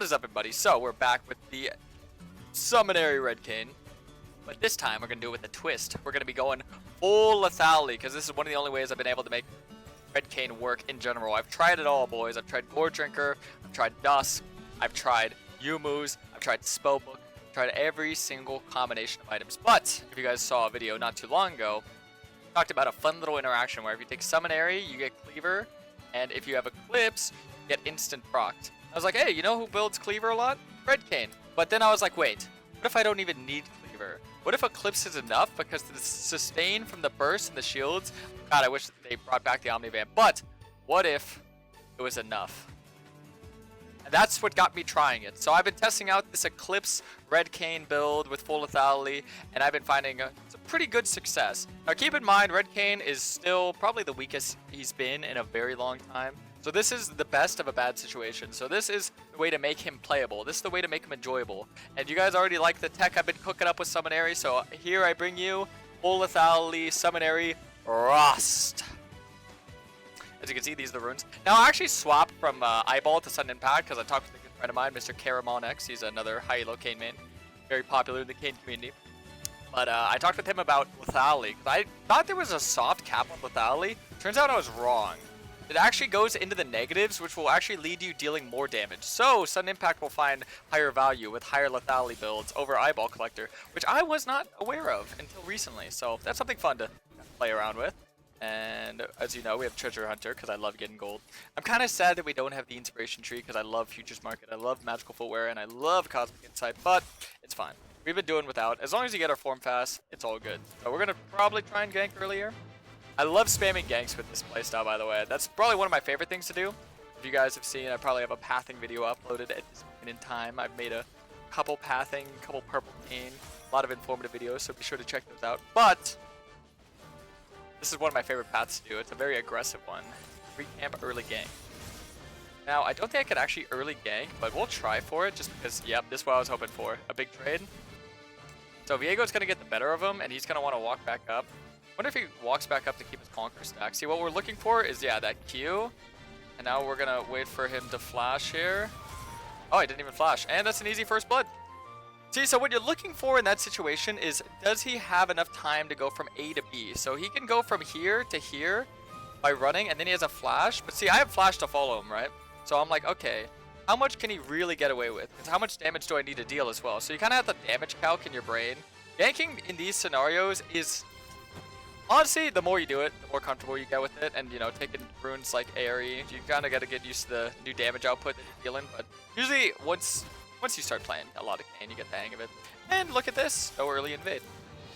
What is up, everybody? So we're back with the Summonary Red Kayn, but this time we're gonna do it with a twist. We're gonna be going full Lethality because this is one of the only ways I've been able to make Red Kayn work in general. I've tried it all, boys. I've tried Gore Drinker, I've tried Dusk, I've tried Yumu's, I've tried Spellbook, I've tried every single combination of items. But if you guys saw a video not too long ago, I talked about a fun little interaction where if you take Summonary, you get Cleaver, and if you have Eclipse, you get instant procced. I was like, hey, you know who builds Cleaver a lot? Red Kayn. But then I was like, wait, what if I don't even need Cleaver? What if Eclipse is enough? Because the sustain from the burst and the shields, God, I wish they brought back the Omniband. But what if it was enough? And that's what got me trying it. So I've been testing out this Eclipse Red Kayn build with full lethality, and I've been finding it's a pretty good success. Now keep in mind, Red Kayn is still probably the weakest he's been in a very long time. So this is the best of a bad situation. So this is the way to make him playable. This is the way to make him enjoyable. And you guys already like the tech I've been cooking up with Summonary. So here I bring you full lethality Summonary Rhaast. As you can see, these are the runes. Now I actually swapped from Eyeball to Sudden Impact because I talked with a good friend of mine, Mr. Karasmai X. He's another high elo Kayn main. Very popular in the Kayn community. But I talked with him about lethality because I thought there was a soft cap on lethality. Turns out I was wrong. It actually goes into the negatives, which will actually lead you dealing more damage. So, Sudden Impact will find higher value with higher lethality builds over Eyeball Collector, which I was not aware of until recently. So, that's something fun to play around with. And as you know, we have Treasure Hunter because I love getting gold. I'm kind of sad that we don't have the Inspiration Tree because I love Futures Market, I love Magical Footwear, and I love Cosmic Insight, but it's fine. We've been doing without. As long as you get our form fast, it's all good. So, we're going to probably try and gank earlier. I love spamming ganks with this playstyle, by the way. That's probably one of my favorite things to do. If you guys have seen, I probably have a pathing video uploaded at this point in time. I've made a couple pathing, couple purple Kayn, a lot of informative videos, so be sure to check those out. But this is one of my favorite paths to do. It's a very aggressive one. Free camp, early gank. Now, I don't think I could actually early gank, but we'll try for it just because, yep, this is what I was hoping for. A big trade. So Viego's going to get the better of him, and he's going to want to walk back up. I wonder if he walks back up to keep his Conquer stack. See, what we're looking for is, yeah, that Q. And now we're going to wait for him to flash here. Oh, he didn't even flash. And that's an easy first blood. See, so what you're looking for in that situation is, does he have enough time to go from A to B? So he can go from here to here by running, and then he has a flash. But see, I have flash to follow him, right? So I'm like, okay, how much can he really get away with? Because how much damage do I need to deal as well? So you kind of have the damage calc in your brain. Ganking in these scenarios is... honestly, the more you do it, the more comfortable you get with it, and, you know, taking runes like Aerie, you kind of got to get used to the new damage output that you're dealing, but usually, once you start playing a lot of Kayn, you get the hang of it. And look at this, no early invade.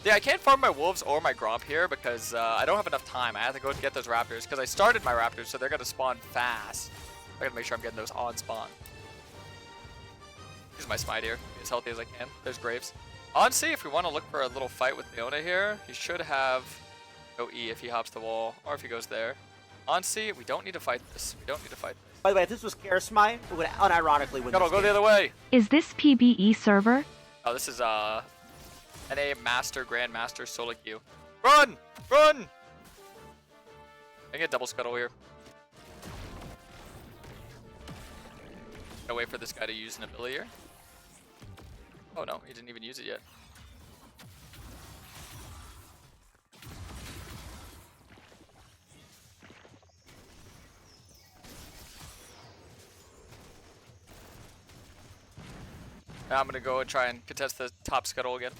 Yeah, I can't farm my wolves or my Gromp here because I don't have enough time. I have to go get those raptors, because I started my raptors, so they're going to spawn fast. I got to make sure I'm getting those on spawn. Use my smite here, be as healthy as I can. There's Graves. Honestly, if we want to look for a little fight with Leona here, he should have... go E if he hops the wall, or if he goes there. Honestly, we don't need to fight this. We don't need to fight this. By the way, if this was Karasmai, it would unironically win Go the other way! Is this PBE server? Oh, this is NA Master, Grandmaster, solo queue. Run! Run! I get double scuttle here. Gotta wait for this guy to use an ability here. Oh no, he didn't even use it yet. Now I'm gonna go and try and contest the top scuttle again.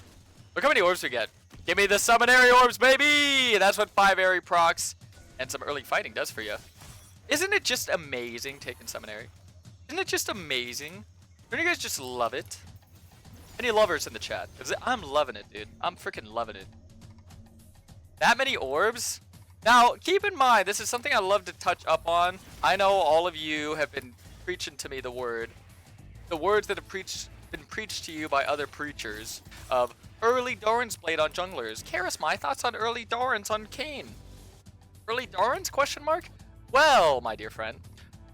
Look how many orbs we get. Give me the Summonary orbs, baby! That's what 5 Aerie procs and some early fighting does for you. Isn't it just amazing taking Summonary? Isn't it just amazing? Don't you guys just love it? Any lovers in the chat? Because I'm loving it, dude. I'm freaking loving it. That many orbs? Now, keep in mind, this is something I love to touch up on. I know all of you have been preaching to me the words that have been preached to you by other preachers of early Doran's played on junglers. Karis, my thoughts on early Doran's on Kayn. Early Doran's? Question mark? Well, my dear friend,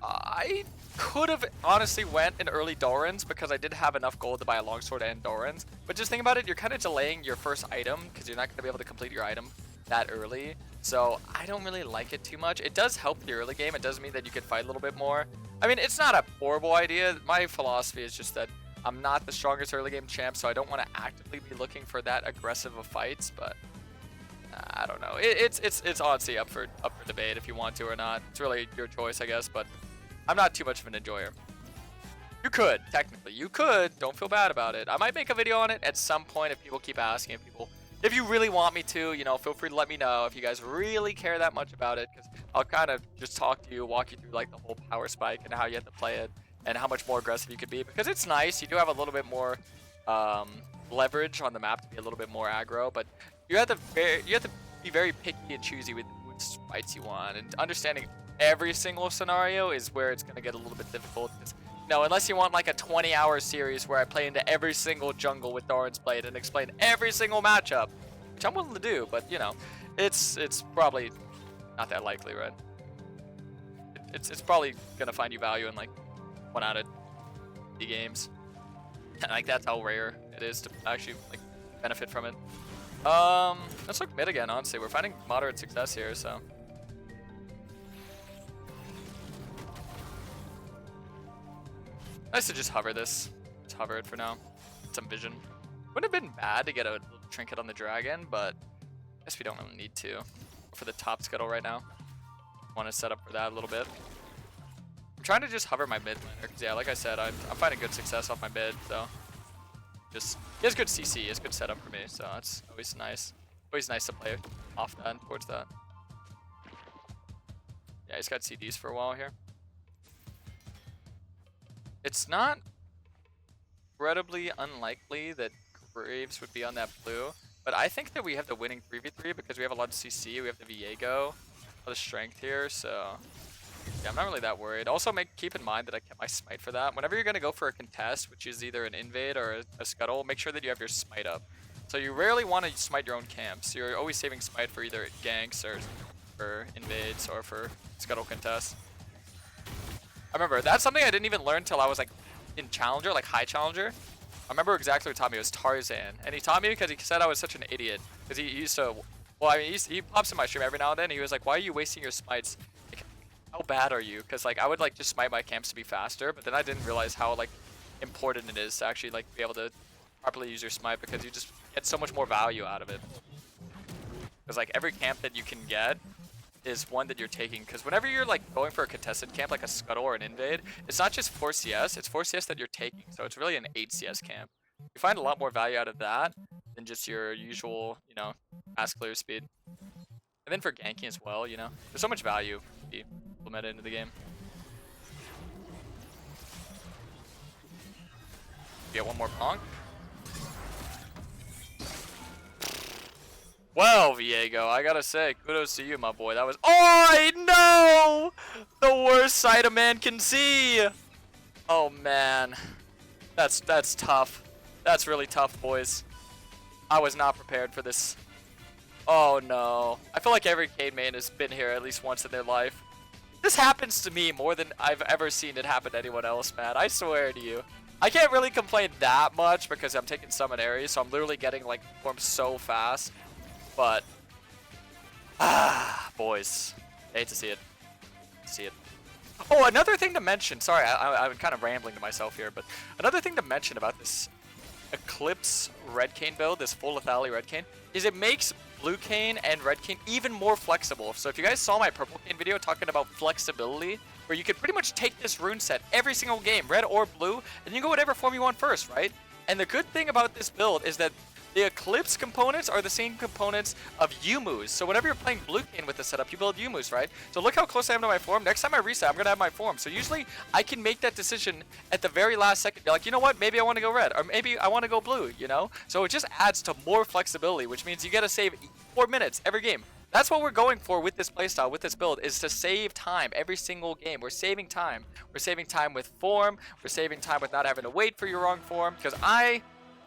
I could have honestly went in early Doran's because I did have enough gold to buy a longsword and Doran's. But just think about it, you're kind of delaying your first item because you're not going to be able to complete your item that early. So I don't really like it too much. It does help the early game. It does mean that you can fight a little bit more. I mean, it's not a horrible idea. My philosophy is just that I'm not the strongest early game champ, so I don't want to actively be looking for that aggressive of fights. But I don't know. It's honestly up for debate if you want to or not. It's really your choice, I guess. But I'm not too much of an enjoyer. You could, technically. You could. Don't feel bad about it. I might make a video on it at some point if people keep asking. If you really want me to, you know, feel free to let me know if you guys really care that much about it. Because I'll kind of just talk to you, walk you through like the whole power spike and how you have to play it. And how much more aggressive you could be. Because it's nice. You do have a little bit more leverage on the map to be a little bit more aggro. But you have to be very picky and choosy with which fights you want. And understanding every single scenario is where it's going to get a little bit difficult. No, unless you want like a 20-hour series where I play into every single jungle with Doran's Blade and explain every single matchup, which I'm willing to do, but you know, it's probably not that likely, right? It's probably gonna find you value in like 1 out of 50 games, and like that's how rare it is to actually like benefit from it. Let's look mid again. Honestly, we're finding moderate success here, so. Nice to just hover this. Just hover it for now. Some vision. Wouldn't have been bad to get a little trinket on the dragon, but I guess we don't really need to. For the top scuttle right now. Want to set up for that a little bit. I'm trying to just hover my mid laner, because yeah, like I said, I'm finding good success off my mid, so. Just, he has good CC, he has good setup for me, so that's always nice. Always nice to play off that and towards that. Yeah, he's got CDs for a while here. It's not incredibly unlikely that Graves would be on that blue, but I think that we have the winning 3v3 because we have a lot of CC, we have the Viego, a lot of strength here, so yeah, I'm not really that worried. Also, keep in mind that I kept my smite for that. Whenever you're going to go for a contest, which is either an invade or a scuttle, make sure that you have your smite up. So you rarely want to smite your own camps. You're always saving smite for either ganks or for invades or for scuttle contests. I remember, that's something I didn't even learn until I was like in Challenger, like high Challenger. I remember exactly what taught me. It was Tarzan. And he taught me because he said I was such an idiot. Because he used to, well, I mean, he pops in my stream every now and then. And he was like, why are you wasting your smites? Like, how bad are you? Because like I would like just smite my camps to be faster. But then I didn't realize how like important it is to actually like be able to properly use your smite because you just get so much more value out of it. Because like every camp that you can get is one that you're taking, because whenever you're like going for a contested camp like a scuttle or an invade, it's not just 4 CS, it's 4 CS that you're taking, so it's really an 8 CS camp. You find a lot more value out of that than just your usual, you know, fast clear speed. And then for ganking as well, you know, there's so much value to be implemented into the game. Get one more bonk. Well, Viego, I gotta say, kudos to you, my boy. That was— oh, no! The worst sight a man can see! Oh, man. That's tough. That's really tough, boys. I was not prepared for this. Oh, no. I feel like every Kayn main has been here at least once in their life. This happens to me more than I've ever seen it happen to anyone else, man. I swear to you. I can't really complain that much because I'm taking Summon Ares, so I'm literally getting, like, formed so fast. But, boys, I hate to see it. Oh, another thing to mention. Sorry, I'm kind of rambling to myself here, but another thing to mention about this Eclipse Red Kayn build, this full Lethality Red Kayn, is it makes Blue Kayn and Red Kayn even more flexible. So if you guys saw my Purple Kayn video talking about flexibility, where you could pretty much take this rune set every single game, red or blue, and you go whatever form you want first, right? And the good thing about this build is that the Eclipse components are the same components of Yumu's. So whenever you're playing Blue Kayn with the setup, you build Yumu's, right? So look how close I am to my form. Next time I reset, I'm going to have my form. So usually I can make that decision at the very last second. Be like, you know what? Maybe I want to go red. Or maybe I want to go blue, you know? So it just adds to more flexibility, which means you got to save 4 minutes every game. That's what we're going for with this playstyle, with this build, is to save time every single game. We're saving time. We're saving time with form. We're saving time with not having to wait for your wrong form. Because I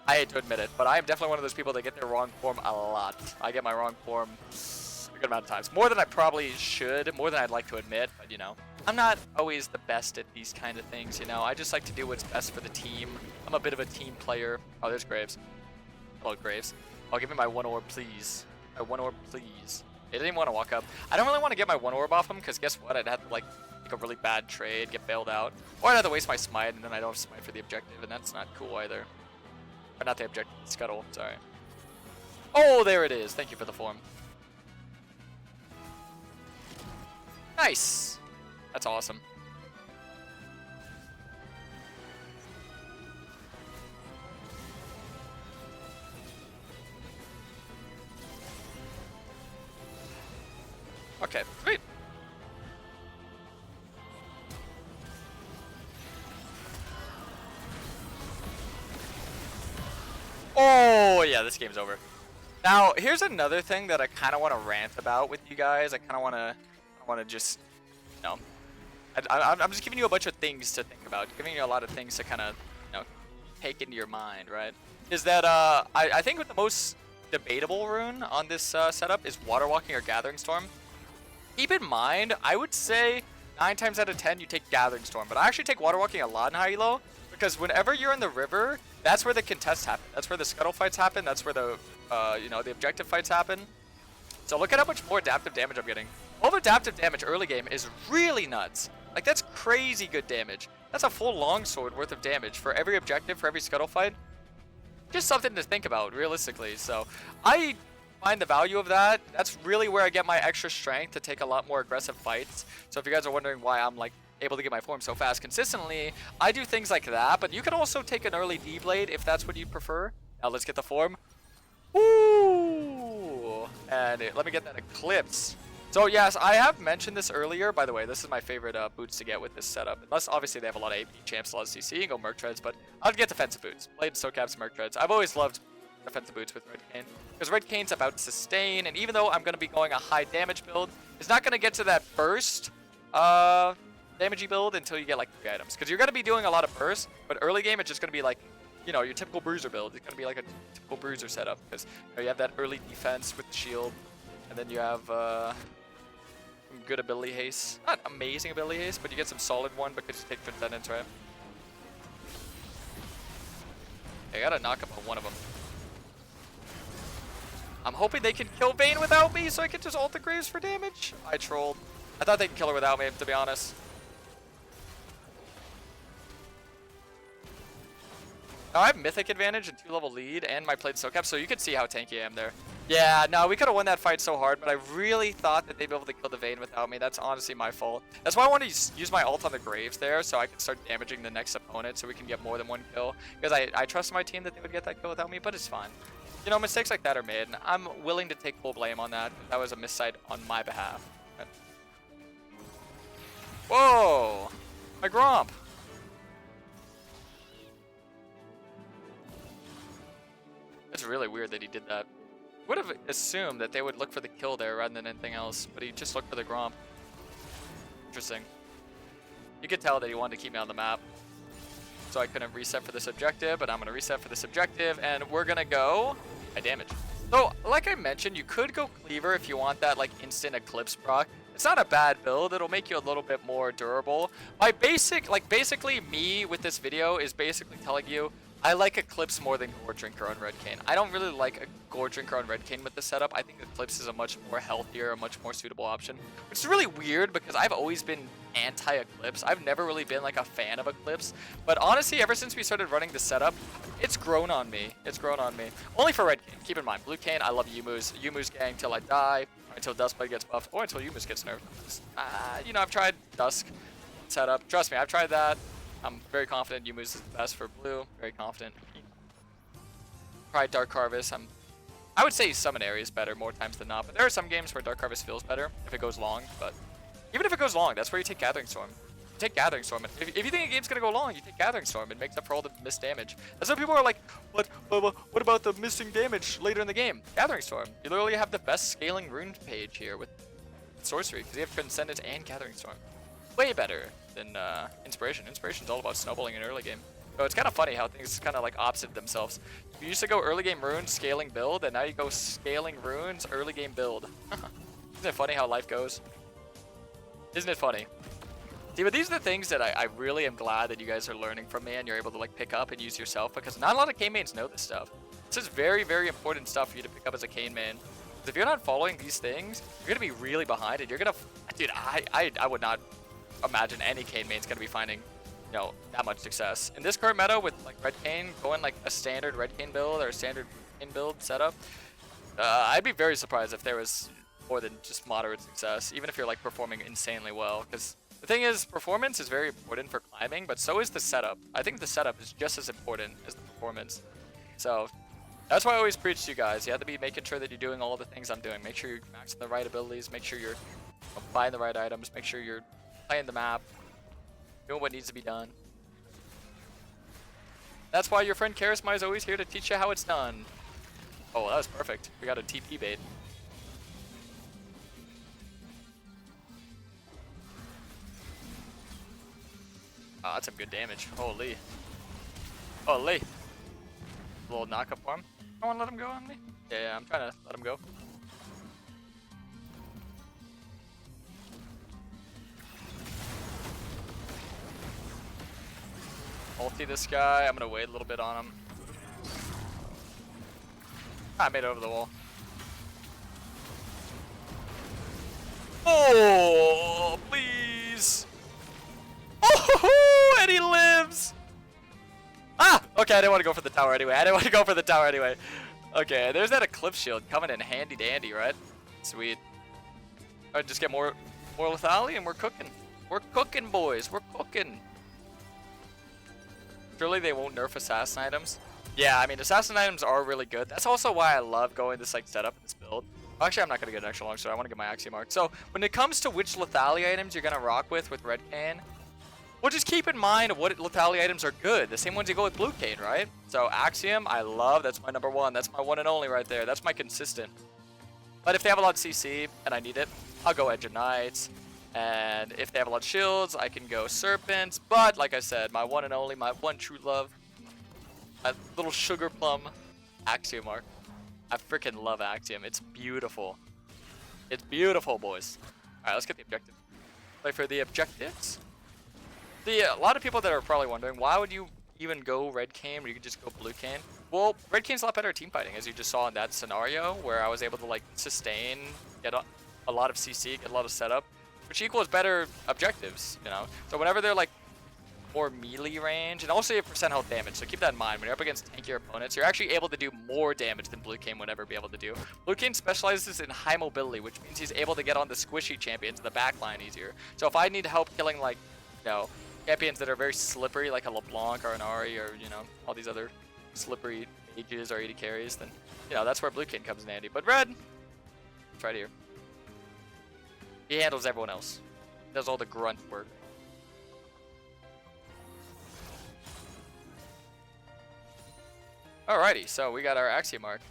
hate to admit it, but I am definitely one of those people that get their wrong form a lot. I get my wrong form a good amount of times. More than I probably should, more than I'd like to admit, but you know. I'm not always the best at these kind of things, you know. I just like to do what's best for the team. I'm a bit of a team player. Oh, there's Graves. Hello, Graves. Oh, give me my 1 orb, please. My 1 orb, please. He didn't even want to walk up. I don't really want to get my 1 orb off him, because guess what? I'd have to, like, make a really bad trade, get bailed out. Or I'd have to waste my smite, and then I don't have smite for the objective, and that's not cool either. Or not the objective, scuttle, sorry. Oh, there it is. Thank you for the form. Nice. That's awesome. Okay, sweet. Oh, yeah, this game's over. Now, here's another thing that I kind of want to rant about with you guys. I kind of want to just, you know, I'm just giving you a bunch of things to think about, giving you a lot of things to kind of, you know, take into your mind, right? Is that I think with the most debatable rune on this setup is Waterwalking or Gathering Storm. Keep in mind, I would say 9 times out of 10 you take Gathering Storm, but I actually take Waterwalking a lot in high elo because whenever you're in the river, that's where the contests happen. That's where the scuttle fights happen. That's where the you know, the objective fights happen. So look at how much more adaptive damage I'm getting. All of adaptive damage early game is really nuts. Like, that's crazy good damage. That's a full longsword worth of damage for every objective, for every scuttle fight. Just something to think about, realistically. So I find the value of that. That's really where I get my extra strength to take a lot more aggressive fights. So if you guys are wondering why I'm like able to get my form so fast consistently, I do things like that. But you can also take an early D-Blade if that's what you prefer. Now let's get the form. Woo! And let me get that Eclipse. So yes, I have mentioned this earlier. By the way, this is my favorite boots to get with this setup. Unless obviously they have a lot of AP champs, a lot of CC, and go Merc Treads, but I'd get defensive boots. Blade, Socaps, Merc Treads. I've always loved defensive boots with Red Kayn, because Red Kayn's about sustain, and even though I'm going to be going a high damage build, it's not going to get to that burst damagey build until you get like 3 items. Because you're going to be doing a lot of burst, but early game it's just going to be like, you know, your typical bruiser build. It's going to be like a typical bruiser setup, because you know, you have that early defense with the shield, and then you have some good ability haste. Not amazing ability haste, but you get some solid one because you take Transcendence, right? I gotta knock up on one of them. I'm hoping they can kill Vayne without me so I can just ult the Graves for damage. I trolled. I thought they could kill her without me, to be honest. Now I have Mythic advantage and 2-level lead and my played Socap, so you can see how tanky I am there. Yeah, no, we could have won that fight so hard, but I really thought that they'd be able to kill the Vayne without me. That's honestly my fault. That's why I wanted to use my ult on the Graves there, so I can start damaging the next opponent so we can get more than 1 kill. Because I trust my team that they would get that kill without me, but it's fine. You know, mistakes like that are made, and I'm willing to take full blame on that. That was a missight on my behalf. Okay. Whoa! My Gromp! It's really weird that he did that. Would have assumed that they would look for the kill there rather than anything else, but he just looked for the Gromp. Interesting. You could tell that he wanted to keep me on the map. So I couldn't reset for this objective, but I'm going to reset for this objective, and we're going to go high damage. So, like I mentioned, you could go Cleaver if you want that like instant Eclipse proc. It's not a bad build. It'll make you a little bit more durable. My basically me with this video is basically telling you I like Eclipse more than Gore Drinker on Red Kayn. I don't really like a Gore Drinker on Red Kayn with this setup. I think Eclipse is a much more healthier, a much more suitable option. Which is really weird because I've always been anti-Eclipse. I've never really been like a fan of Eclipse. But honestly, ever since we started running this setup, it's grown on me. It's grown on me. Only for Red Kayn. Keep in mind, Blue Kayn, I love Yumu's. Yumu's gang till I die, or until Duskblade gets buffed, or until Yumu's gets nerfed. You know, I've tried Dusk setup. Trust me, I've tried that. I'm very confident Yumu's is the best for blue. Very confident. Tried Dark Harvest. I would say Summon Area is better more times than not, but there are some games where Dark Harvest feels better if it goes long. But even if it goes long, that's where you take Gathering Storm. You take Gathering Storm. If you think a game's gonna go long, you take Gathering Storm. It makes up for all the missed damage. That's why people are like, what about the missing damage later in the game? Gathering Storm. You literally have the best scaling rune page here with sorcery because you have Transcendence and Gathering Storm. Way better than Inspiration. Inspiration's all about snowballing in early game. So it's kind of funny how things kind of like opposite themselves. You used to go early game runes, scaling build, and now you go scaling runes, early game build. Isn't it funny how life goes? Isn't it funny? See, but these are the things that I really am glad that you guys are learning from me and you're able to like pick up and use yourself, because not a lot of Kayn mains know this stuff. This is very, very important stuff for you to pick up as a Kayn main. If you're not following these things, you're gonna be really behind, and you're gonna, dude, I would not imagine any Kayn main's gonna be finding, you know, that much success. In this current meta with like red Kayn going like a standard red Kayn build or a standard Kayn build setup, I'd be very surprised if there was more than just moderate success, even if you're like performing insanely well. Because the thing is, performance is very important for climbing, but so is the setup. I think the setup is just as important as the performance. So that's why I always preach to you guys. You have to be making sure that you're doing all the things I'm doing. Make sure you're maxing the right abilities. Make sure you're buying the right items. Make sure you're playing the map. Doing what needs to be done. That's why your friend Karasmai is always here to teach you how it's done. Oh, that was perfect. We got a TP bait. Oh, that's some good damage. Holy. Holy. A little knockup for him. I want to let him go on me. Yeah, I'm trying to let him go. Ulti this guy. I'm going to wait a little bit on him. I made it over the wall. Oh, please. Oh, and he lives. Ah, okay, I didn't want to go for the tower anyway. Okay, there's that Eclipse Shield coming in handy dandy, right? Sweet. Alright, just get more lethality and we're cooking. We're cooking, boys. We're cooking. Surely they won't nerf assassin items. Yeah, I mean, assassin items are really good. That's also why I love going this like setup in this build. Actually, I'm not going to get an extra long sword. I want to get my Axiom Mark. So when it comes to which lethality items you're going to rock with red Kayn, well, just keep in mind what lethality items are good. The same ones you go with blue Kayn, right? So Axiom, I love. That's my number one. That's my one and only right there. That's my consistent. But if they have a lot of CC and I need it, I'll go Edge of Knights. And if they have a lot of shields, I can go Serpents. But like I said, my one and only, my one true love, my little sugar plum, Axiom Mark. I freaking love Axiom. It's beautiful. It's beautiful, boys. Alright, let's get the objective. Play for the objectives. A lot of people that are probably wondering, why would you even go red Kayn when you could just go blue Kayn? Well, red Kayn's a lot better at team fighting, as you just saw in that scenario, where I was able to like sustain, get a lot of CC, get a lot of setup, which equals better objectives, you know? So whenever they're like more melee range, and also you have percent health damage, so keep that in mind. When you're up against tankier opponents, you're actually able to do more damage than blue Kayn would ever be able to do. Blue Kayn specializes in high mobility, which means he's able to get on the squishy champions in the back line easier. So if I need help killing like, you know, champions that are very slippery, like a LeBlanc or an Ahri or, you know, all these other slippery mages or AD carries, then, you know, that's where blue Kayn comes in handy. But red, it's right here. He handles everyone else. He does all the grunt work. Alrighty, so we got our Axiom Mark.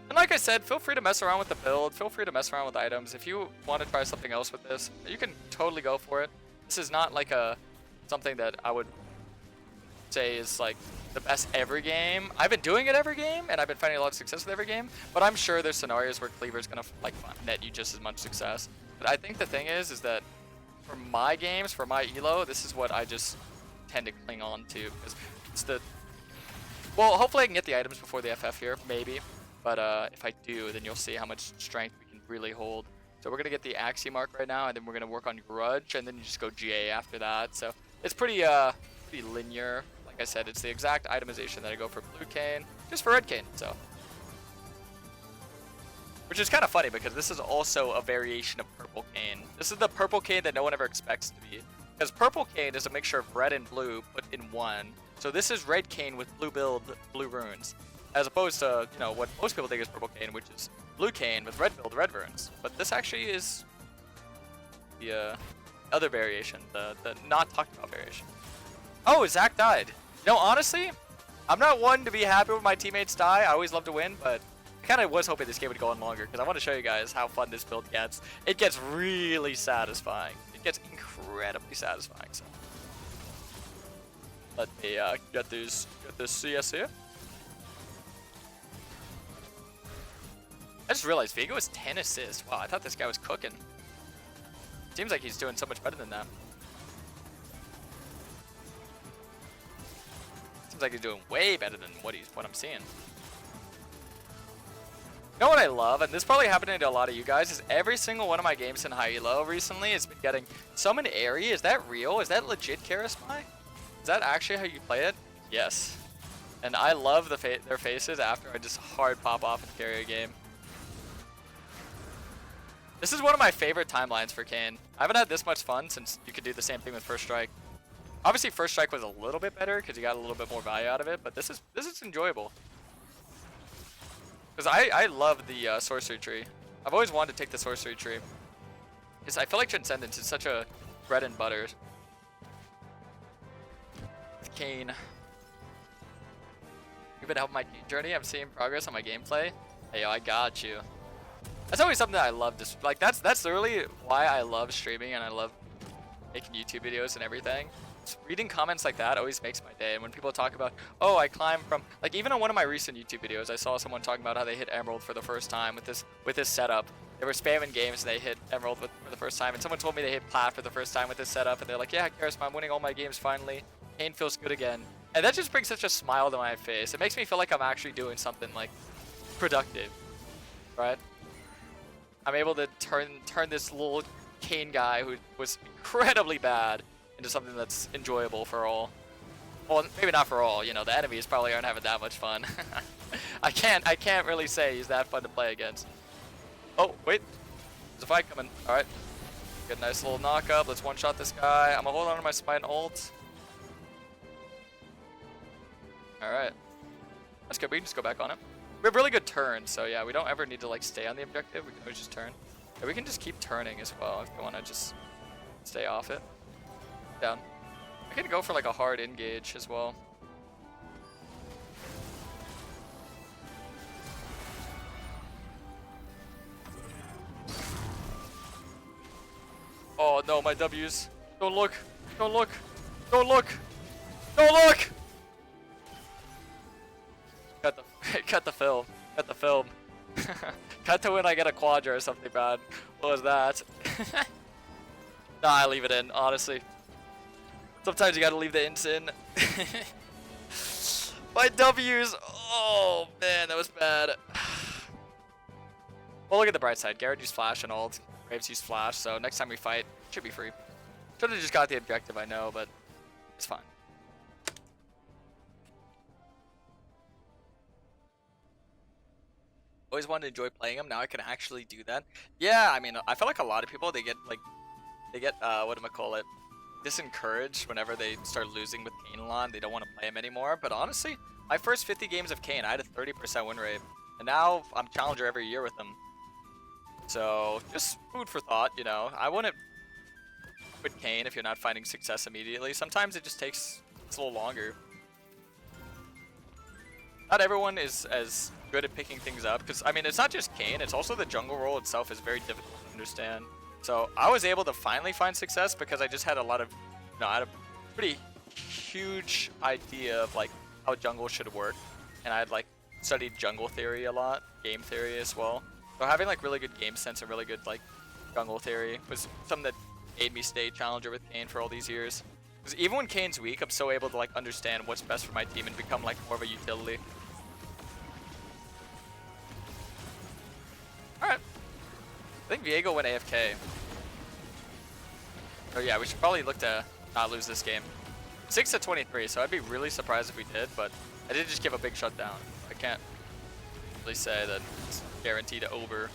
And like I said, feel free to mess around with the build, feel free to mess around with items. If you want to try something else with this, you can totally go for it. This is not like something that I would say is like the best every game. I've been doing it every game, and I've been finding a lot of success with every game, but I'm sure there's scenarios where Cleaver's gonna like net you just as much success. But I think the thing is that for my games, for my elo, this is what I just tend to cling on to, because it's the... Well, hopefully I can get the items before the FF here, maybe. But if I do, then you'll see how much strength we can really hold. So we're going to get the Axiom Mark right now, and then we're going to work on Grudge, and then you just go GA after that. So it's pretty linear. Like I said, it's the exact itemization that I go for blue Kayn, just for red Kayn. So, which is kind of funny because this is also a variation of purple Kayn. This is the purple Kayn that no one ever expects to be. Because purple Kayn is a mixture of red and blue put in one. So this is red Kayn with blue build, blue runes. As opposed to, you know, what most people think is purple Kayn, which is blue Kayn with red build, red runes. But this actually is the other variation, the not talked about variation. Oh, Zach died. You know, honestly, I'm not one to be happy when my teammates die. I always love to win, but I kind of was hoping this game would go on longer because I want to show you guys how fun this build gets. It gets really satisfying. It gets incredibly satisfying. So let me get this CS here. I just realized Vigo has 10 assists. Wow, I thought this guy was cooking. Seems like he's doing so much better than that. Seems like he's doing way better than what I'm seeing. You know what I love, and this probably happening to a lot of you guys, is every single one of my games in high elo recently has been getting Summon Airy. Is that real? Is that legit Karasmai? Is that actually how you play it? Yes. And I love their faces after I just hard pop off and carry a game. This is one of my favorite timelines for Kayn. I haven't had this much fun since you could do the same thing with First Strike. Obviously First Strike was a little bit better because you got a little bit more value out of it, but this is enjoyable. Because I love the sorcery tree. I've always wanted to take the sorcery tree. Because I feel like Transcendence is such a bread and butter. With Kayn. You've been helping my Kayn journey. I'm seeing progress on my gameplay. Hey, yo, I got you. That's always something that I love. Like that's literally why I love streaming and I love making YouTube videos and everything. Just reading comments like that always makes my day. And when people talk about, oh, I climbed from, like even on one of my recent YouTube videos, I saw someone talking about how they hit Emerald for the first time with this setup. They were spamming games and they hit Emerald for the first time. And someone told me they hit Plat for the first time with this setup. And they're like, yeah, Karasmai, I'm winning all my games finally. Kayn feels good again. And that just brings such a smile to my face. It makes me feel like I'm actually doing something like productive, right? I'm able to turn this little Kayn guy who was incredibly bad into something that's enjoyable for all. Well, maybe not for all. You know, the enemies probably aren't having that much fun. I can't really say he's that fun to play against. Oh wait, there's a fight coming. All right, get a nice little knock up. Let's one shot this guy. I'm gonna hold on to my smite and ult. All right, that's good. We can just go back on him. We have really good turns, so yeah, we don't ever need to like stay on the objective. We can always just turn. Yeah, we can just keep turning as well if you want to just stay off it. Down. I can go for like a hard engage as well. Oh no, my W's. Don't look. Don't look. Don't look. Don't look. Cut the film. Cut the film. Cut to when I get a quadra or something bad. What was that? Nah, I leave it in, honestly. Sometimes you gotta leave the ints in. My W's. Oh man, that was bad. Well, look at the bright side. Garrett used flash and ult. Graves used flash, so next time we fight, should be free. Should have just got the objective, I know, but it's fine. Always wanted to enjoy playing them. Now I can actually do that. Yeah, I mean, I feel like a lot of people, they get what do I call it, disencouraged whenever they start losing with Kayn a lot. They don't want to play him anymore. But honestly, my first 50 games of Kayn, I had a 30% win rate, and now I'm challenger every year with him. So just food for thought, you know. I wouldn't quit Kayn if you're not finding success immediately. Sometimes it just takes a little longer. Not everyone is as good at picking things up, because I mean, it's not just Kayn, it's also the jungle role itself is very difficult to understand. So I was able to finally find success because I just had a lot of, you know, I had a pretty huge idea of like how jungle should work, and I had like studied jungle theory a lot, game theory as well. So having like really good game sense and really good like jungle theory was something that made me stay challenger with Kayn for all these years. Because even when Kayn's weak, I'm so able to like understand what's best for my team and become like more of a utility. Alright. I think Viego went AFK. Oh yeah, we should probably look to not lose this game. 6-23, so I'd be really surprised if we did, but I did just give a big shutdown. I can't really say that it's guaranteed over.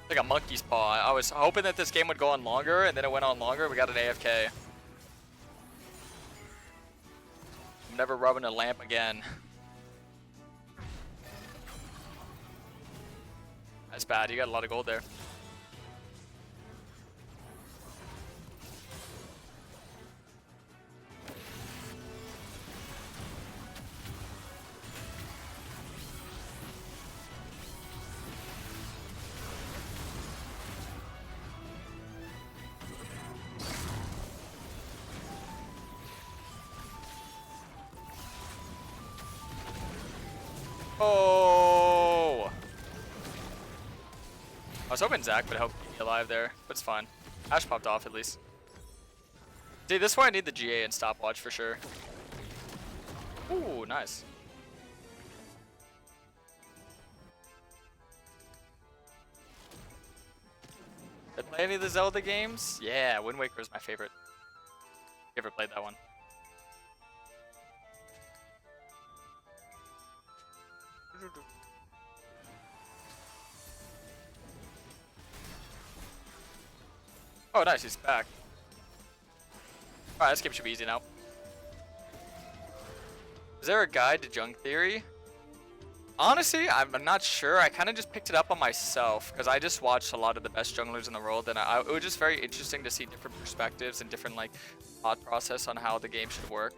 Like a monkey's paw. I was hoping that this game would go on longer, and then it went on longer. We got an AFK. I'm never rubbing a lamp again. That's bad. You got a lot of gold there. Oh! I was hoping Zach would help keep me alive there, but it's fine. Ash popped off at least. See, this is why I need the GA and stopwatch for sure. Ooh, nice. play any of the Zelda games? Yeah, Wind Waker is my favorite. You ever played that one? Oh, nice, he's back. Alright, this game should be easy now. Is there a guide to Jung Theory? Honestly, I'm not sure. I kind of just picked it up on myself because I just watched a lot of the best junglers in the world, and it was just very interesting to see different perspectives and different like thought process on how the game should work.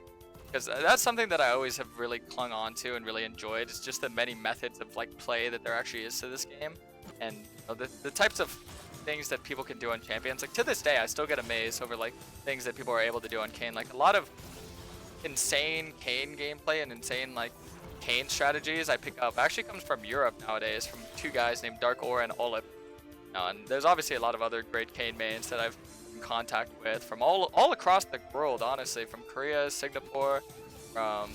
Because that's something that I always have really clung on to and really enjoyed. It's just the many methods of like play that there actually is to this game, and you know, the types of things that people can do on champions. Like to this day, I still get amazed over like things that people are able to do on Kayn. Like a lot of insane Kayn gameplay and insane like Kayn strategies I pick up actually comes from Europe nowadays, from two guys named Dark Aura and Olip. And there's obviously a lot of other great Kayn mains that I've been in contact with from all across the world, honestly, from Korea, Singapore, from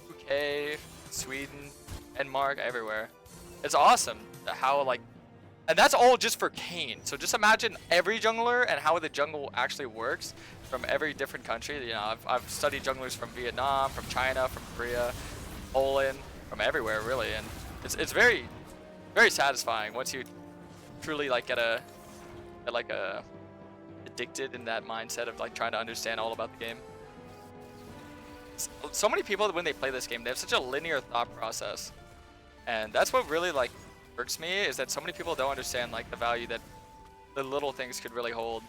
UK, Sweden, Denmark, everywhere. It's awesome how like, and that's all just for Kayn. So just imagine every jungler and how the jungle actually works from every different country. You know, I've studied junglers from Vietnam, from China, from Korea, Poland, from everywhere really, and it's very, very satisfying once you truly like get addicted in that mindset of like trying to understand all about the game. So many people when they play this game, they have such a linear thought process, and that's what really like irks me, is that so many people don't understand like the value that the little things could really hold.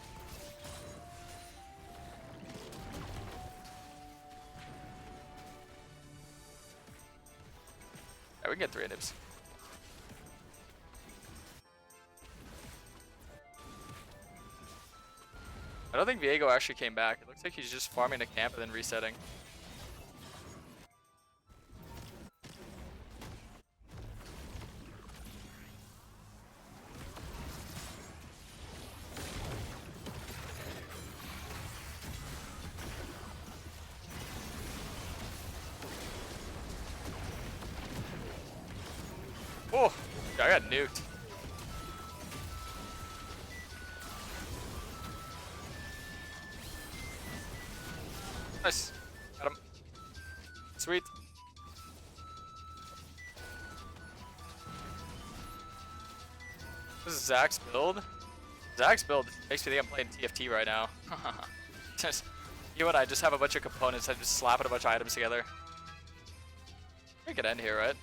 Yeah, we can get 3 inhibs. I don't think Viego actually came back. It looks like he's just farming a camp and then resetting. Oh, I got nuked. Nice. Got him. Sweet. This is Zach's build. Zach's build makes me think I'm playing TFT right now. Just, you and I just have a bunch of components and just slapping a bunch of items together. We could end here, right?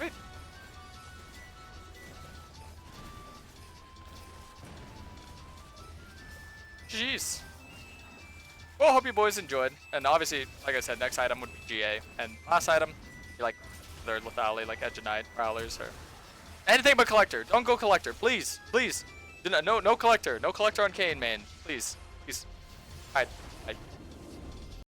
Wait. Jeez. Well, hope you boys enjoyed. And obviously, like I said, next item would be GA. And last item, be like their Lethality, like Edge of Night, Prowlers, or anything but Collector. Don't go Collector, please, please. No collector. No collector on Kayn, man. Please. Please. Alright.